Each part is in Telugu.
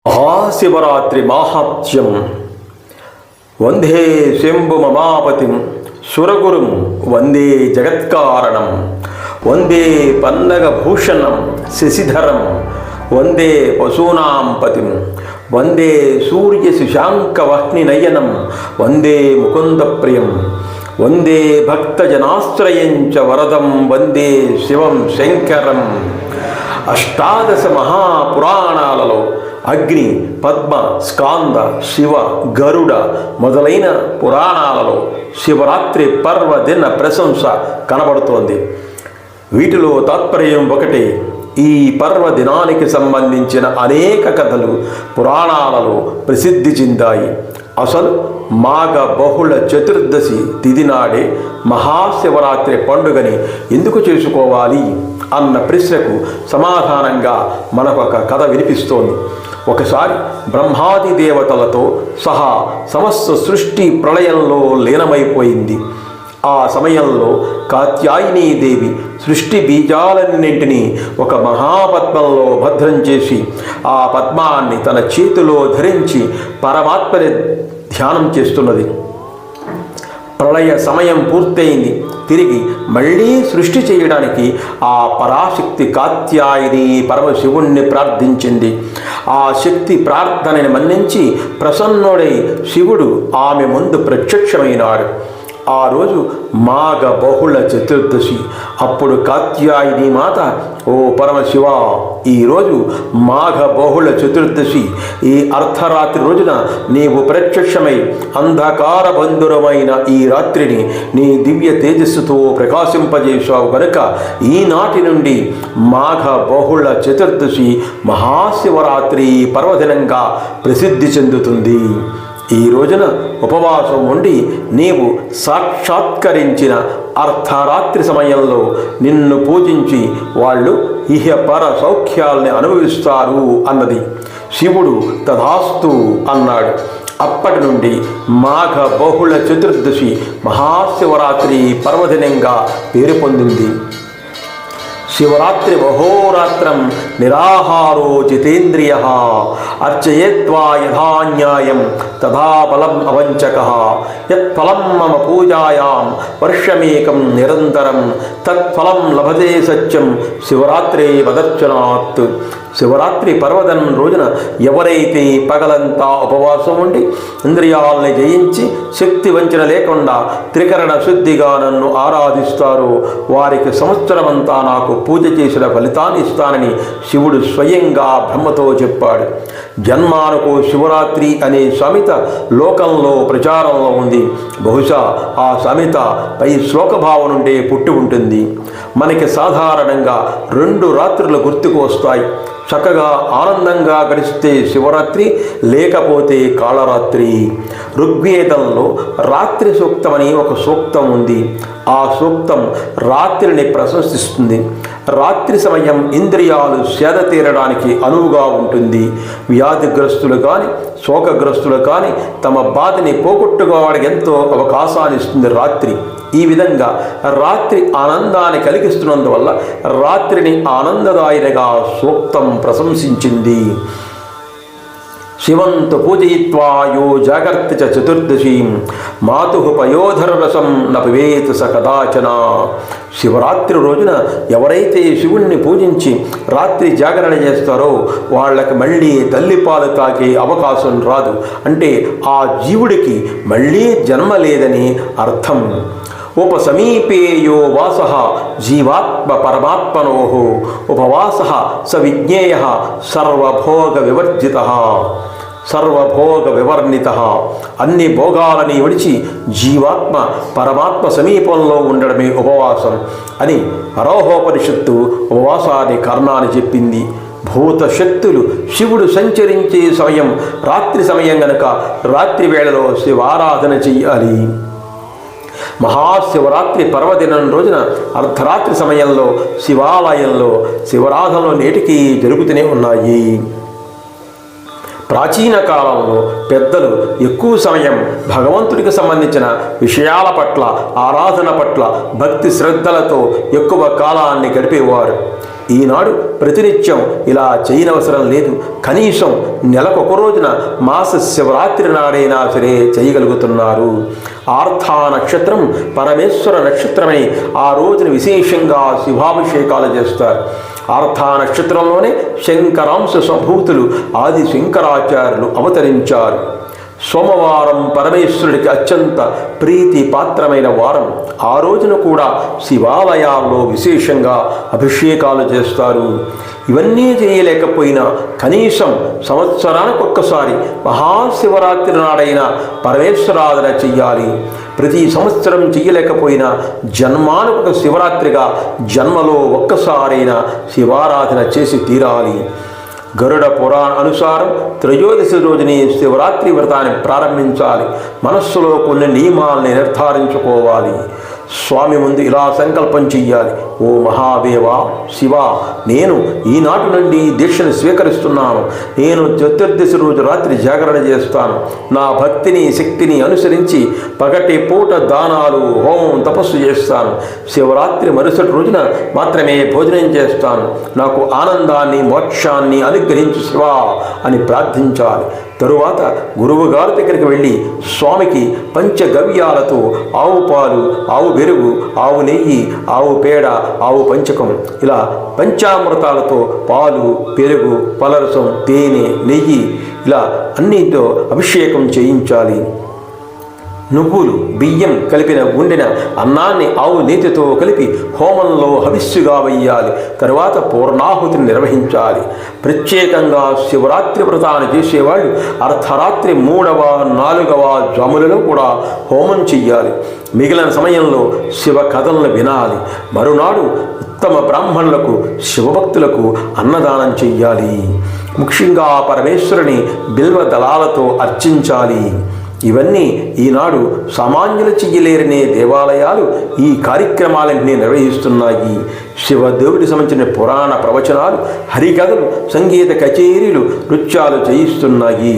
మహాశివరాత్రి మాహాత్మ్యం. వందే శంభుమమాపతిం సురగురుం వందే జగత్కారణం వందే పన్నగభూషణం శశిధరం వందే పశూనాం పతిం వందే సూర్యశశాంకవహ్నినయనం వందే ముకుందప్రియం వందే భక్తజనాశ్రయం చ వరదం వందే శివం శంకరం. అష్టాదశ మహాపురాణాలలో అగ్ని, పద్మ, స్కాంద, శివ, గరుడ మొదలైన పురాణాలలో శివరాత్రి పర్వదిన ప్రశంస కనబడుతోంది. వీటిలో తాత్పర్యం ఒకటే. ఈ పర్వదినానికి సంబంధించిన అనేక కథలు పురాణాలలో ప్రసిద్ధి చెందాయి. అసలు మాఘ బహుళ చతుర్దశి తిథి నాడే మహాశివరాత్రి పండుగని ఎందుకు చేసుకోవాలి అన్న ప్రశ్నకు సమాధానంగా మనకొక కథ వినిపిస్తోంది. ఒకసారి బ్రహ్మాది దేవతలతో సహా సమస్త సృష్టి ప్రళయంలో లీనమైపోయింది. ఆ సమయంలో కాత్యాయనీదేవి సృష్టి బీజాలన్నింటినీ ఒక మహాపద్మంలో భద్రం చేసి ఆ పద్మాన్ని తన చేతిలో ధరించి పరమాత్మని ధ్యానం చేస్తున్నది. ప్రళయ సమయం పూర్తయింది. తిరిగి మళ్ళీ సృష్టి చేయడానికి ఆ పరాశక్తి కాత్యాయని పరమశివుణ్ణి ప్రార్థించింది. ఆ శక్తి ప్రార్థనని మన్నించి ప్రసన్నుడై శివుడు ఆమె ముందు ప్రత్యక్షమైనాడు. ఆ రోజు మాఘ బహుళ చతుర్దశి. అప్పుడు కాత్యాయని మాత, ఓ పరమశివ, ఈరోజు మాఘ బహుళ చతుర్దశి, ఈ అర్ధరాత్రి రోజున నీవు ప్రత్యక్షమై అంధకార బంధురమైన ఈ రాత్రిని నీ దివ్య తేజస్సుతో ప్రకాశింపజేశావు కనుక ఈనాటి నుండి మాఘ బహుళ చతుర్దశి మహాశివరాత్రి పర్వదినంగా ప్రసిద్ధి చెందుతుంది. ఈ రోజున ఉపవాసం ఉండి నీవు సాక్షాత్కరించిన అర్ధరాత్రి సమయంలో నిన్ను పూజించి వాళ్ళు ఇహపర సౌఖ్యాల్ని అనుభవిస్తారు అన్నది. శివుడు తథాస్తు అన్నాడు. అప్పటి నుండి మాఘ బహుళ చతుర్దశి మహాశివరాత్రి పర్వదినంగా పేరు పొందింది. శివరాత్రి మహోరాత్రం నిరాహారో జితేంద్రియ అర్చయేత్వా యథాన్యాయం తథా ఫలం అవంచకః యత్ఫలం మమ పూజాయాం వర్షమేకం నిరంతరం తత్ఫలం లభతే సత్యం శివరాత్రే వదర్చనాత్. శివరాత్రి పర్వదినం రోజున ఎవరైతే పగలంతా ఉపవాసం ఉండి ఇంద్రియాలని జయించి శక్తి వంచన లేకుండా త్రికరణ శుద్ధిగా నన్ను ఆరాధిస్తారో వారికి సంవత్సరమంతా నాకు పూజ చేసిన ఫలితాన్ని ఇస్తానని శివుడు స్వయంగా బ్రహ్మతో చెప్పాడు. జన్మానుకో శివరాత్రి అనే సామెత లోకంలో ప్రచారంలో ఉంది. బహుశా ఆ సామెత పై శ్లోకభావం నుండే పుట్టి ఉంటుంది. మనకి సాధారణంగా 2 రాత్రులు గుర్తుకు వస్తాయి. చక్కగా ఆనందంగా గడిస్తే శివరాత్రి, లేకపోతే కాళరాత్రి. ఋగ్వేదంలో రాత్రి సూక్తమని ఒక సూక్తం ఉంది. ఆ సూక్తం రాత్రిని ప్రశంసిస్తుంది. రాత్రి సమయం ఇంద్రియాలు సేద తీరడానికి అనువుగా ఉంటుంది. వ్యాధిగ్రస్తులు కానీ శోకగ్రస్తులు కానీ తమ బాధని పోగొట్టుకోవడానికి ఎంతో అవకాశాన్ని ఇస్తుంది రాత్రి. ఈ విధంగా రాత్రి ఆనందాన్ని కలిగిస్తున్నందువల్ల రాత్రిని ఆనందదాయినిగా సూక్తం ప్రశంసించింది. శివంతు పూజయిత్వా యో జాగర్తి చ చతుర్దశీం మాతుః పయోధరరసం న పిబేత్ స కదాచన. శివరాత్రి రోజున ఎవరైతే శివుణ్ణి పూజించి రాత్రి జాగరణ చేస్తారో వాళ్ళకి మళ్ళీ తల్లిపాలు తాగే అవకాశం రాదు. అంటే ఆ జీవుడికి మళ్ళీ జన్మ లేదని అర్థం. ఉపసమీపేయో వాసః జీవాత్మ పరమాత్మనోః ఉపవాసః స విజ్ఞేయః సర్వభోగ వివర్జితః సర్వభోగ వివర్ణితః. అన్ని భోగాలని విడిచి జీవాత్మ పరమాత్మ సమీపంలో ఉండడమే ఉపవాసం అని అరోహోపనిషత్తు ఉపవాసాన్ని కారణాన్ని చెప్పింది. భూత శక్తులు శివుడు సంచరించే సమయం రాత్రి సమయం గనక రాత్రి వేళలో శివారాధన చెయ్యాలి. మహాశివరాత్రి పర్వదినం రోజున అర్ధరాత్రి సమయంలో శివాలయంలో శివరాధనలు నేటికి జరుగుతూనే ఉన్నాయి. ప్రాచీన కాలంలో పెద్దలు ఎక్కువ సమయం భగవంతుడికి సంబంధించిన విషయాల పట్ల, ఆరాధన పట్ల భక్తి శ్రద్ధలతో ఎక్కువ కాలాన్ని గడిపేవారు. ఈనాడు ప్రతినిత్యం ఇలా చేయనవసరం లేదు. కనీసం నెలకొక రోజున మాస శివరాత్రి నాడైనా సరే చేయగలుగుతున్నారు. ఆర్థా నక్షత్రం పరమేశ్వర నక్షత్రమై ఆ రోజున విశేషంగా శివాభిషేకాలు చేస్తారు. ఆర్థా నక్షత్రంలోనే శంకరాంశ సంభూతులు ఆది శంకరాచార్యులు అవతరించారు. సోమవారం పరమేశ్వరుడికి అత్యంత ప్రీతి పాత్రమైన వారం. ఆ రోజున కూడా శివాలయాల్లో విశేషంగా అభిషేకాలు చేస్తారు. ఇవన్నీ చేయలేకపోయినా కనీసం సంవత్సరానికి ఒక్కసారి మహాశివరాత్రి నాడైన పరమేశ్వరాధన చెయ్యాలి. ప్రతి సంవత్సరం చెయ్యలేకపోయినా జన్మానుక శివరాత్రిగా జన్మలో ఒక్కసారైనా శివారాధన చేసి తీరాలి. గరుడ పురాణ అనుసారం త్రయోదశి రోజుని శివరాత్రి వ్రతాన్ని ప్రారంభించాలి. మనస్సులో కొన్ని నియమాల్ని నిర్ధారించుకోవాలి. స్వామి ముందు ఇలా సంకల్పం చెయ్యాలి. ఓ మహాదేవ శివ, నేను ఈనాటి నుండి దీక్షను స్వీకరిస్తున్నాను. నేను చతుర్దశి రోజు రాత్రి జాగరణ చేస్తాను. నా భక్తిని శక్తిని అనుసరించి పగటి పూట దానాలు హోమం తపస్సు చేస్తాను. శివరాత్రి మరుసటి రోజున మాత్రమే భోజనం చేస్తాను. నాకు ఆనందాన్ని మోక్షాన్ని అనుగ్రహించు శివ అని ప్రార్థించాలి. తరువాత గురువుగారి దగ్గరికి వెళ్ళి స్వామికి పంచగవ్యాలతో ఆవు పాలు, ఆవు పెరుగు, ఆవు నెయ్యి, ఆవు పేడ, ఆవు పంచకం ఇలా పంచామృతాలతో పాలు, పెరుగు, పలరసం, తేనె, నెయ్యి ఇలా అన్నిటితో అభిషేకం చేయించాలి. నువ్వులు, బియ్యం కలిపిన వండిన అన్నాన్ని ఆవు నేతితో కలిపి హోమంలో హవిస్సుగా వెయ్యాలి. తరువాత పూర్ణాహుతిని నిర్వహించాలి. ప్రత్యేకంగా శివరాత్రి వ్రతాన్ని చేసేవాళ్ళు అర్ధరాత్రి 3వ, 4వ జాములలో కూడా హోమం చెయ్యాలి. మిగిలిన సమయంలో శివ కథలను వినాలి. మరునాడు ఉత్తమ బ్రాహ్మణులకు, శివభక్తులకు అన్నదానం చెయ్యాలి. ముఖ్యంగా పరమేశ్వరుని బిల్వ దళాలతో అర్చించాలి. ఇవన్నీ ఈనాడు సామాన్యులు చెయ్యలేరనే దేవాలయాలు ఈ కార్యక్రమాలన్నీ నిర్వహిస్తున్నాయి. శివదేవుడికి సంబంధించిన పురాణ ప్రవచనాలు, హరికథలు, సంగీత కచేరీలు, నృత్యాలు చేయిస్తున్నాయి.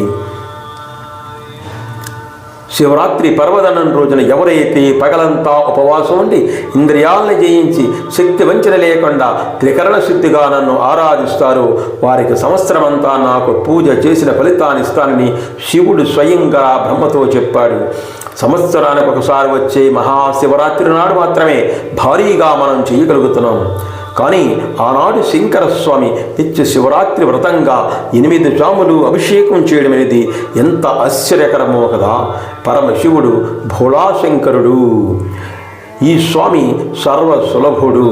శివరాత్రి పర్వదనం రోజున ఎవరైతే పగలంతా ఉపవాసం ఉండి ఇంద్రియాలను జయించి శక్తి వంచన లేకుండా త్రికరణ శుద్ధిగా నన్ను ఆరాధిస్తారో వారికి సంవత్సరమంతా నాకు పూజ చేసిన ఫలితాన్ని ఇస్తానని శివుడు స్వయంగా బ్రహ్మతో చెప్పాడు. సంవత్సరానికి ఒకసారి వచ్చే మహాశివరాత్రి నాడు మాత్రమే భారీగా మనం చేయగలుగుతున్నాం. కానీ ఆనాడు శంకరస్వామి నిత్య శివరాత్రి వ్రతంగా 8 జాములు అభిషేకం చేయడం అనేది ఎంత ఆశ్చర్యకరమో కదా. పరమశివుడు భోళాశంకరుడు. ఈ స్వామి సర్వసులభుడు.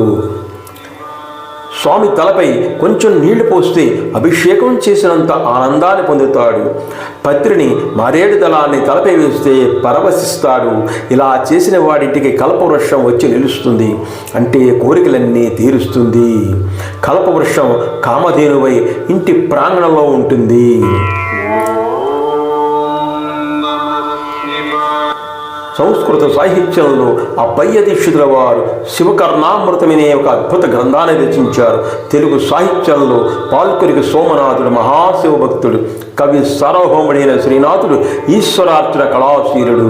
స్వామి తలపై కొంచెం నీళ్లు పోస్తే అభిషేకం చేసినంత ఆనందాన్ని పొందుతాడు. పత్రిని, మారేడు దళాన్ని తలపై వేస్తే పరవశిస్తాడు. ఇలా చేసిన వాడింటికి కల్పవృక్షం వచ్చి నిలుస్తుంది, అంటే కోరికలన్నీ తీరుస్తుంది. కల్పవృక్షం కామధేనువై ఇంటి ప్రాంగణంలో ఉంటుంది. సంస్కృత సాహిత్యంలో అబ్బయ్య దీక్షితుల వారు శివకర్ణామృతమనే ఒక అద్భుత గ్రంథాన్ని రచించారు. తెలుగు సాహిత్యంలో పాల్కురికి సోమనాథుడు మహాశివభక్తుడు, కవి సార్వభౌముడైన శ్రీనాథుడు ఈశ్వరార్చన కళాశీలుడు.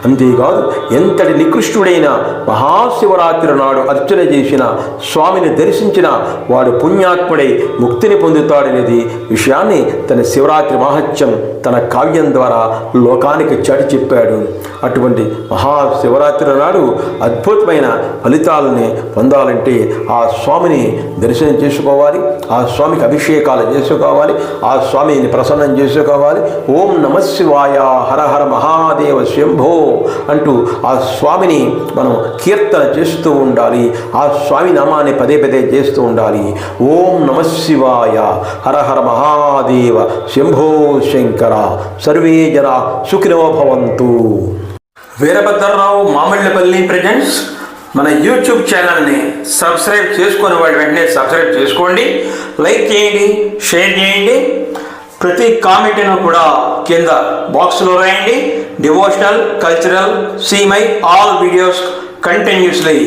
అంతేకాదు ఎంతటి నికృష్టుడైన మహాశివరాత్రి నాడు అర్చన చేసిన, స్వామిని దర్శించిన వాడు పుణ్యాత్ముడై ముక్తిని పొందుతాడనేది విషయాన్ని తన శివరాత్రి మహత్యం తన కావ్యం ద్వారా లోకానికి చాటి చెప్పాడు. అటువంటి మహాశివరాత్రి నాడు అద్భుతమైన ఫలితాలని పొందాలంటే ఆ స్వామిని దర్శనం చేసుకోవాలి, ఆ స్వామికి అభిషేకాలు చేసుకోవాలి, ఆ స్వామిని ప్రసన్నం చేసుకోవాలి. ఓం నమ శివాయ, హర హర మహాదేవ శంభో అంటూ ఆ స్వామిని మనం కీర్తన చేస్తూ ఉండాలి. ఆ స్వామి నామాన్ని పదే పదే చేస్తూ ఉండాలి. ఓం నమ శివాయ, హర హర మహాదేవ శంభో శంకర, సర్వే జన సుఖినో భవంతు. వీరభద్రరావు మామిళ్ళపల్లి ప్రెజెంట్స్ మన యూట్యూబ్ ఛానల్ని సబ్స్క్రైబ్ చేసుకునే వాడి వెంటనే సబ్స్క్రైబ్ చేసుకోండి, లైక్ చేయండి, షేర్ చేయండి. ప్రతి కామెంట్ను కూడా కింద బాక్స్లో రాయండి. Devotional, cultural, see my all videos continuously.